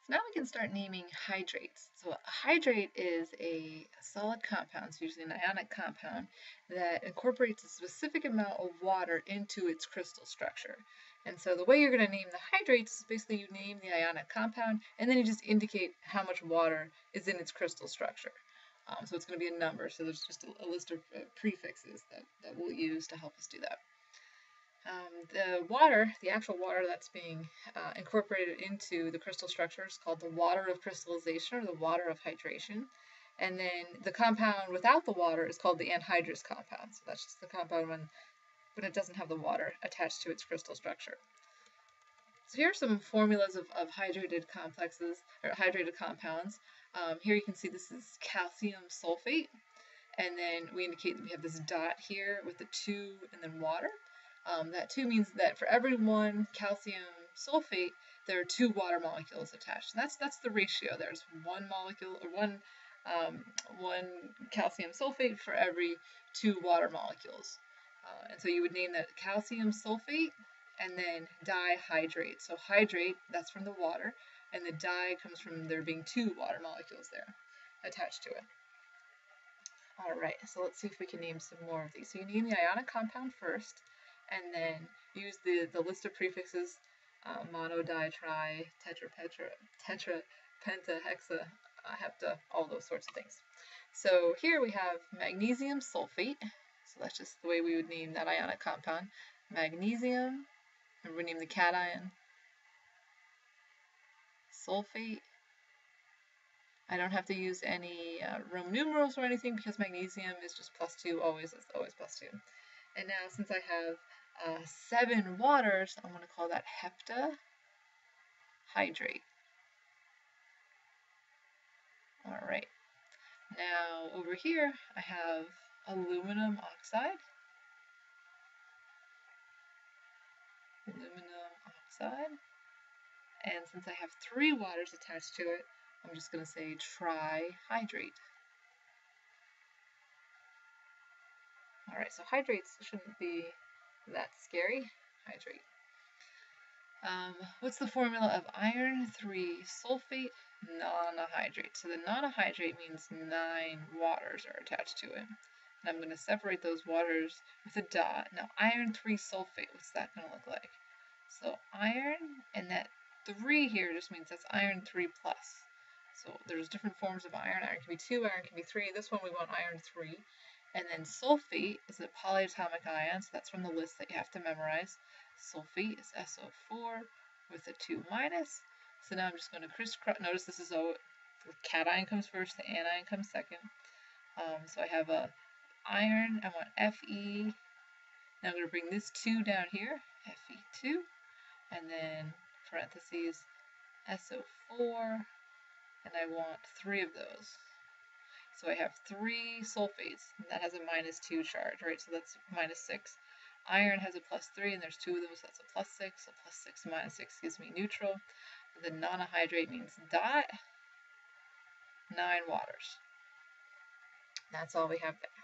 So now we can start naming hydrates. So a hydrate is a solid compound, it's usually an ionic compound, that incorporates a specific amount of water into its crystal structure. And so the way you're going to name the hydrates is basically you name the ionic compound, and then you just indicate how much water is in its crystal structure. So it's going to be a number, so there's just a list of prefixes that we'll use to help us do that. The water, the actual water that's being incorporated into the crystal structure is called the water of crystallization or the water of hydration. And then the compound without the water is called the anhydrous compound. So that's just the compound when it doesn't have the water attached to its crystal structure. So here are some formulas of hydrated complexes or hydrated compounds. Here you can see this is calcium sulfate, and then we indicate that we have this dot here with the 2 and then water. That 2 means that for every 1 calcium sulfate, there are 2 water molecules attached. And that's the ratio. There's 1 molecule or 1 calcium sulfate for every 2 water molecules. And so you would name that calcium sulfate and then dihydrate. So hydrate, that's from the water, and the di comes from there being 2 water molecules there attached to it. All right, so let's see if we can name some more of these. So you name the ionic compound first, and then use the list of prefixes, mono, di, tri, tetra, penta, hexa, hepta, all those sorts of things. So here we have magnesium sulfate. So that's just the way we would name that ionic compound. Magnesium, and we name the cation sulfate. I don't have to use any Roman numerals or anything because magnesium is just +2, always +2. And now since I have 7 waters, I'm going to call that heptahydrate. All right. Now over here I have aluminum oxide. And since I have 3 waters attached to it, I'm just going to say trihydrate. All right, so hydrates shouldn't be that scary. Hydrate. What's the formula of iron 3 sulfate nonahydrate? So the nonahydrate means 9 waters are attached to it. And I'm going to separate those waters with a dot. Now iron 3 sulfate, what's that going to look like? So iron, and that 3 here just means that's iron 3 plus. So there's different forms of iron. Iron can be 2, iron can be 3. This one we want iron 3. And then sulfate is a polyatomic ion, so that's from the list that you have to memorize. Sulfate is SO4 with a 2 minus. So now I'm just going to crisscross. Notice this is the cation comes first, the anion comes second. So I have a iron, I want Fe. Now I'm going to bring this 2 down here, Fe2, and then parentheses SO4, and I want 3 of those. So I have 3 sulfates, and that has a -2 charge, right? So that's -6. Iron has a +3, and there's 2 of those, so that's a +6. So +6 -6 gives me neutral. The nonahydrate means dot, 9 waters. That's all we have there.